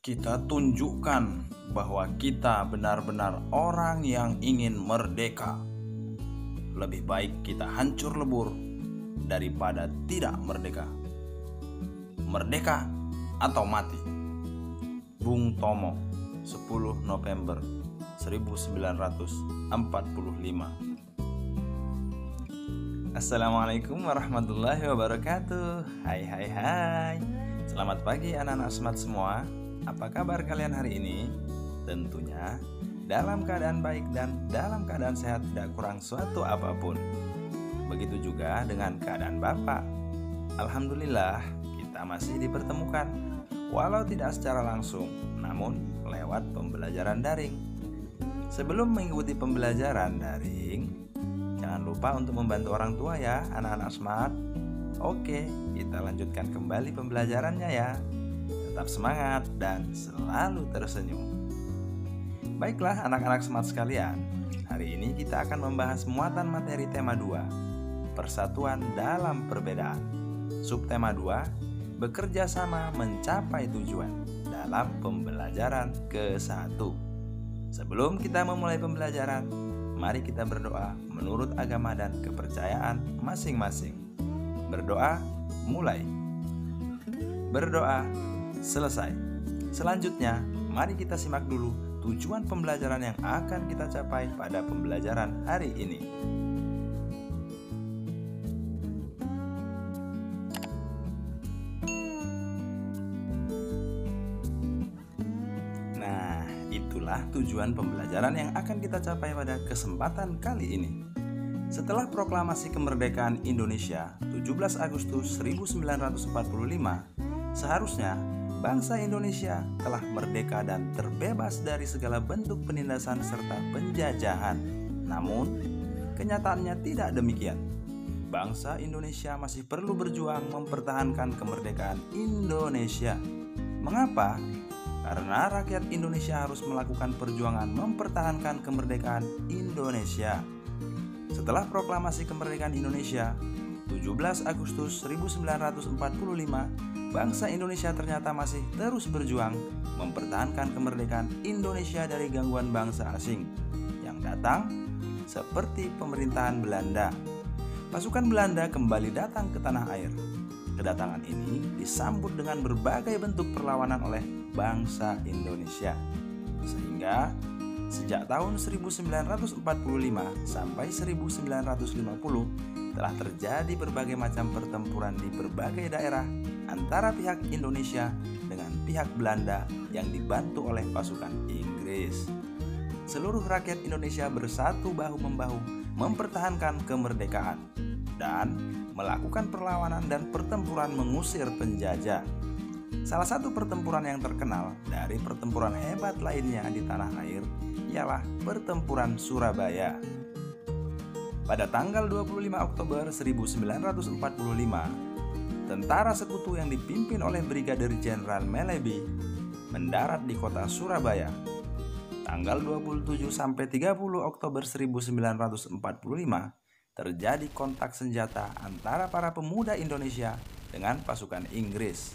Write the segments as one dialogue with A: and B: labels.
A: Kita tunjukkan bahwa kita benar-benar orang yang ingin merdeka. Lebih baik kita hancur lebur daripada tidak merdeka. Merdeka atau mati. Bung Tomo, 10 November 1945. Assalamualaikum warahmatullahi wabarakatuh. Hai. Selamat pagi anak-anak smart semua. Apa kabar kalian hari ini? Tentunya dalam keadaan baik dan dalam keadaan sehat, tidak kurang suatu apapun. Begitu juga dengan keadaan Bapak. Alhamdulillah kita masih dipertemukan, walau tidak secara langsung, namun lewat pembelajaran daring. Sebelum mengikuti pembelajaran daring, jangan lupa untuk membantu orang tua ya anak-anak smart. Oke, kita lanjutkan kembali pembelajarannya ya. Tetap semangat dan selalu tersenyum. Baiklah anak-anak smart sekalian, hari ini kita akan membahas muatan materi tema 2, Persatuan dalam Perbedaan. Subtema 2, Bekerja sama mencapai tujuan dalam pembelajaran ke-1. Sebelum kita memulai pembelajaran, mari kita berdoa menurut agama dan kepercayaan masing-masing. Berdoa mulai. Berdoa selesai. Selanjutnya, mari kita simak dulu tujuan pembelajaran yang akan kita capai pada pembelajaran hari ini. Nah, itulah tujuan pembelajaran yang akan kita capai pada kesempatan kali ini. Setelah proklamasi kemerdekaan Indonesia 17 Agustus 1945, seharusnya bangsa Indonesia telah merdeka dan terbebas dari segala bentuk penindasan serta penjajahan. Namun, kenyataannya tidak demikian. Bangsa Indonesia masih perlu berjuang mempertahankan kemerdekaan Indonesia. Mengapa? Karena rakyat Indonesia harus melakukan perjuangan mempertahankan kemerdekaan Indonesia. Setelah proklamasi kemerdekaan Indonesia 17 Agustus 1945, bangsa Indonesia ternyata masih terus berjuang mempertahankan kemerdekaan Indonesia dari gangguan bangsa asing yang datang seperti pemerintahan Belanda. Pasukan Belanda kembali datang ke tanah air. Kedatangan ini disambut dengan berbagai bentuk perlawanan oleh bangsa Indonesia. Sehingga sejak tahun 1945 sampai 1950 telah terjadi berbagai macam pertempuran di berbagai daerah antara pihak Indonesia dengan pihak Belanda yang dibantu oleh pasukan Inggris. Seluruh rakyat Indonesia bersatu bahu-membahu mempertahankan kemerdekaan dan melakukan perlawanan dan pertempuran mengusir penjajah. Salah satu pertempuran yang terkenal dari pertempuran hebat lainnya di tanah air ialah pertempuran Surabaya. Pada tanggal 25 Oktober 1945, tentara sekutu yang dipimpin oleh Brigadir Jenderal Melleby mendarat di kota Surabaya. Tanggal 27 sampai 30 Oktober 1945 terjadi kontak senjata antara para pemuda Indonesia dengan pasukan Inggris.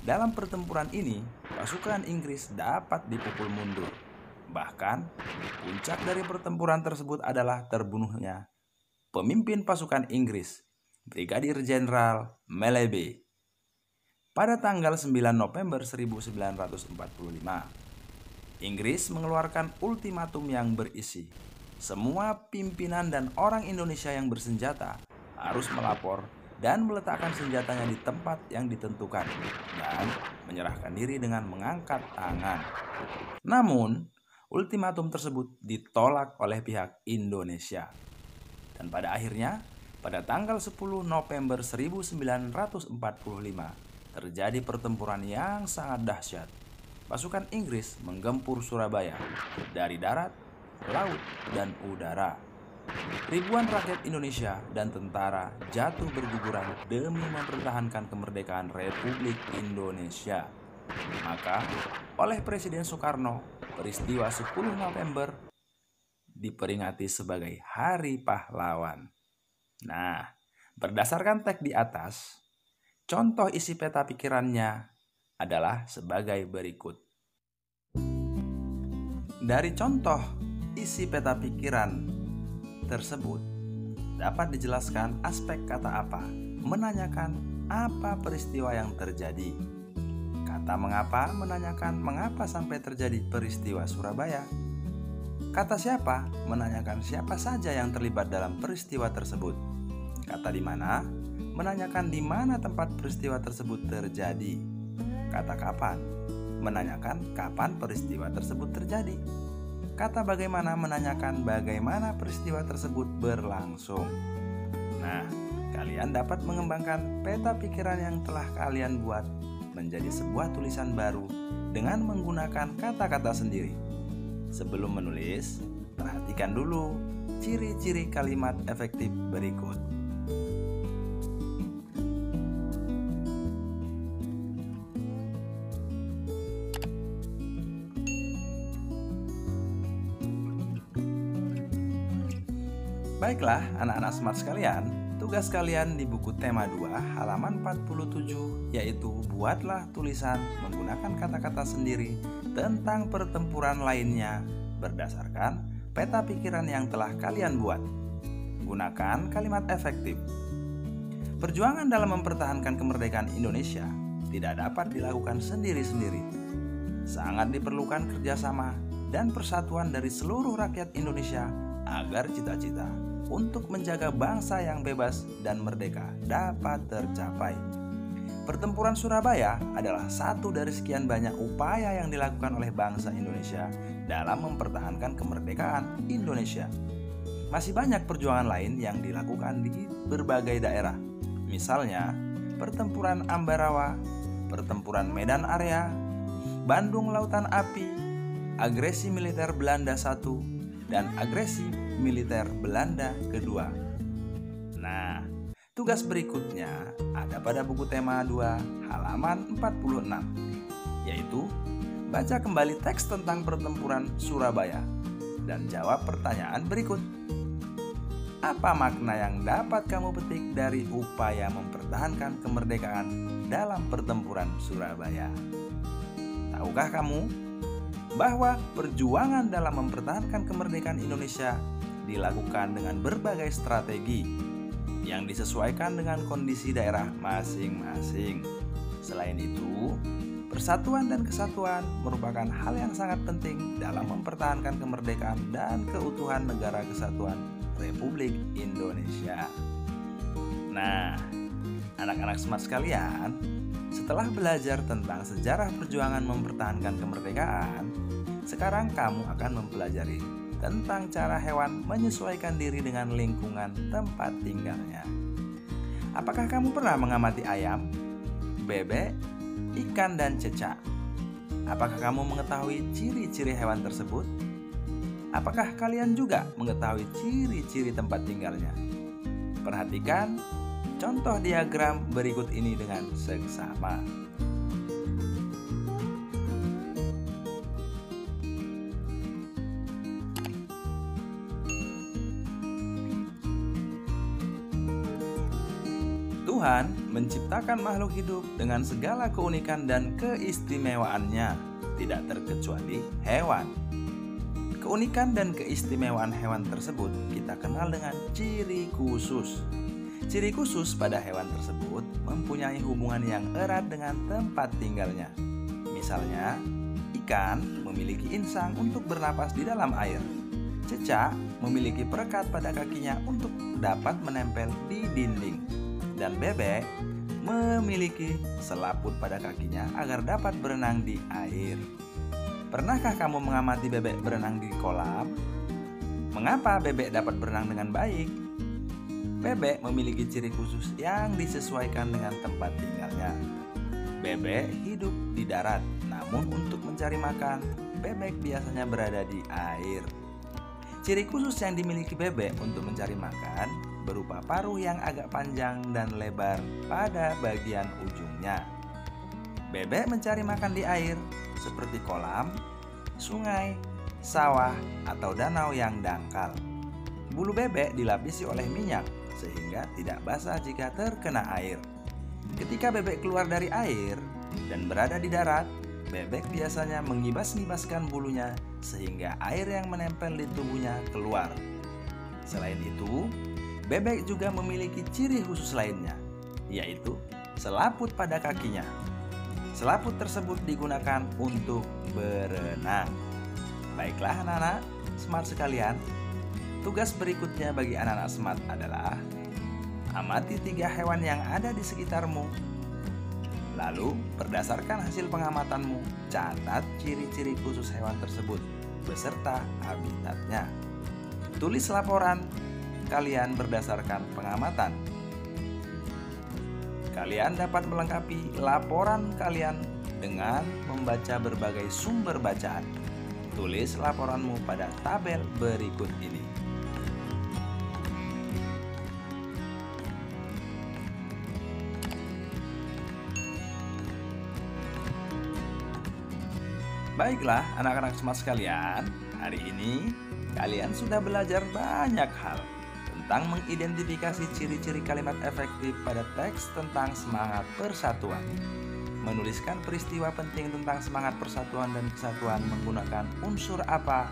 A: Dalam pertempuran ini, pasukan Inggris dapat dipukul mundur. Bahkan, puncak dari pertempuran tersebut adalah terbunuhnya pemimpin pasukan Inggris, Brigadir Jenderal Melleby. Pada tanggal 9 November 1945, Inggris mengeluarkan ultimatum yang berisi, semua pimpinan dan orang Indonesia yang bersenjata harus melapor dan meletakkan senjatanya di tempat yang ditentukan dan menyerahkan diri dengan mengangkat tangan. Namun, ultimatum tersebut ditolak oleh pihak Indonesia. Dan pada akhirnya, pada tanggal 10 November 1945, terjadi pertempuran yang sangat dahsyat. Pasukan Inggris menggempur Surabaya dari darat, laut, dan udara. Ribuan rakyat Indonesia dan tentara jatuh berguguran demi mempertahankan kemerdekaan Republik Indonesia. Maka, oleh Presiden Soekarno, peristiwa 10 November diperingati sebagai Hari Pahlawan. Nah, berdasarkan teks di atas, contoh isi peta pikirannya adalah sebagai berikut. Dari contoh isi peta pikiran tersebut dapat dijelaskan aspek kata apa, menanyakan apa peristiwa yang terjadi. Kata mengapa menanyakan mengapa sampai terjadi peristiwa Surabaya. Kata siapa menanyakan siapa saja yang terlibat dalam peristiwa tersebut. Kata di mana menanyakan di mana tempat peristiwa tersebut terjadi. Kata kapan menanyakan kapan peristiwa tersebut terjadi. Kata bagaimana menanyakan bagaimana peristiwa tersebut berlangsung. Nah, kalian dapat mengembangkan peta pikiran yang telah kalian buat menjadi sebuah tulisan baru dengan menggunakan kata-kata sendiri. Sebelum menulis, perhatikan dulu ciri-ciri kalimat efektif berikut. Baiklah, anak-anak smart sekalian, tugas kalian di buku tema 2 halaman 47 yaitu buatlah tulisan menggunakan kata-kata sendiri tentang pertempuran lainnya berdasarkan peta pikiran yang telah kalian buat. Gunakan kalimat efektif. Perjuangan dalam mempertahankan kemerdekaan Indonesia tidak dapat dilakukan sendiri-sendiri. Sangat diperlukan kerjasama dan persatuan dari seluruh rakyat Indonesia agar cita-cita untuk menjaga bangsa yang bebas dan merdeka dapat tercapai. Pertempuran Surabaya adalah satu dari sekian banyak upaya yang dilakukan oleh bangsa Indonesia dalam mempertahankan kemerdekaan Indonesia. Masih banyak perjuangan lain yang dilakukan di berbagai daerah. Misalnya, Pertempuran Ambarawa, Pertempuran Medan Area, Bandung Lautan Api, agresi militer Belanda I, dan agresi militer Belanda kedua. Nah, tugas berikutnya ada pada buku tema 2 halaman 46, yaitu baca kembali teks tentang pertempuran Surabaya dan jawab pertanyaan berikut. Apa makna yang dapat kamu petik dari upaya mempertahankan kemerdekaan dalam pertempuran Surabaya? Tahukah kamu bahwa perjuangan dalam mempertahankan kemerdekaan Indonesia dilakukan dengan berbagai strategi yang disesuaikan dengan kondisi daerah masing-masing. Selain itu, persatuan dan kesatuan merupakan hal yang sangat penting dalam mempertahankan kemerdekaan dan keutuhan Negara Kesatuan Republik Indonesia. Nah, anak-anak smart sekalian, setelah belajar tentang sejarah perjuangan mempertahankan kemerdekaan, sekarang kamu akan mempelajari tentang cara hewan menyesuaikan diri dengan lingkungan tempat tinggalnya. Apakah kamu pernah mengamati ayam, bebek, ikan, dan cecak? Apakah kamu mengetahui ciri-ciri hewan tersebut? Apakah kalian juga mengetahui ciri-ciri tempat tinggalnya? Perhatikan contoh diagram berikut ini dengan seksama. Tuhan menciptakan makhluk hidup dengan segala keunikan dan keistimewaannya, tidak terkecuali hewan. Keunikan dan keistimewaan hewan tersebut kita kenal dengan ciri khusus. Ciri khusus pada hewan tersebut mempunyai hubungan yang erat dengan tempat tinggalnya. Misalnya, ikan memiliki insang untuk bernapas di dalam air. Cecak memiliki perekat pada kakinya untuk dapat menempel di dinding. Dan bebek memiliki selaput pada kakinya agar dapat berenang di air. Pernahkah kamu mengamati bebek berenang di kolam? Mengapa bebek dapat berenang dengan baik? Bebek memiliki ciri khusus yang disesuaikan dengan tempat tinggalnya. Bebek hidup di darat, namun untuk mencari makan, bebek biasanya berada di air. Ciri khusus yang dimiliki bebek untuk mencari makan berupa paruh yang agak panjang dan lebar pada bagian ujungnya. Bebek mencari makan di air seperti kolam, sungai, sawah, atau danau yang dangkal. Bulu bebek dilapisi oleh minyak sehingga tidak basah jika terkena air. Ketika bebek keluar dari air dan berada di darat, bebek biasanya mengibas-ngibaskan bulunya sehingga air yang menempel di tubuhnya keluar. Selain itu, bebek juga memiliki ciri khusus lainnya, yaitu selaput pada kakinya. Selaput tersebut digunakan untuk berenang. Baiklah anak-anak smart sekalian, tugas berikutnya bagi anak-anak smart adalah amati 3 hewan yang ada di sekitarmu. Lalu, berdasarkan hasil pengamatanmu, catat ciri-ciri khusus hewan tersebut beserta habitatnya. Tulis laporan kalian berdasarkan pengamatan. Kalian dapat melengkapi laporan kalian dengan membaca berbagai sumber bacaan. Tulis laporanmu pada tabel berikut ini. Baiklah anak-anak smart sekalian, hari ini kalian sudah belajar banyak hal tentang mengidentifikasi ciri-ciri kalimat efektif pada teks tentang semangat persatuan. Menuliskan peristiwa penting tentang semangat persatuan dan kesatuan menggunakan unsur apa,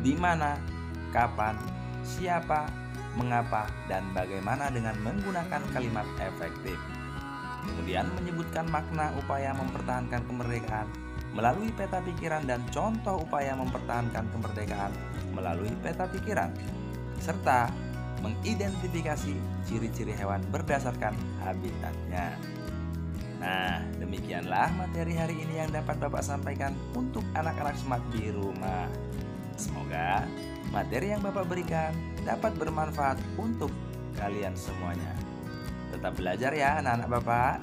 A: di mana, kapan, siapa, mengapa, dan bagaimana dengan menggunakan kalimat efektif. Kemudian menyebutkan makna upaya mempertahankan kemerdekaan melalui peta pikiran dan contoh upaya mempertahankan kemerdekaan melalui peta pikiran, serta mengidentifikasi ciri-ciri hewan berdasarkan habitatnya. Nah, demikianlah materi hari ini yang dapat Bapak sampaikan untuk anak-anak smart di rumah. Semoga materi yang Bapak berikan dapat bermanfaat untuk kalian semuanya. Tetap belajar ya anak-anak Bapak.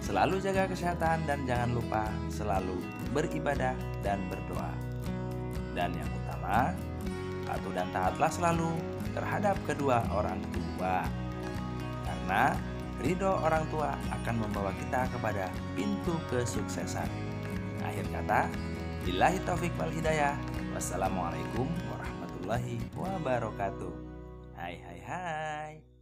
A: Selalu jaga kesehatan dan jangan lupa selalu beribadah dan berdoa. Dan yang utama, patuh dan taatlah selalu terhadap kedua orang tua. Karena ridho orang tua akan membawa kita kepada pintu kesuksesan. Akhir kata, billahi taufik wal hidayah. Wassalamualaikum warahmatullahi wabarakatuh. Hai hai hai.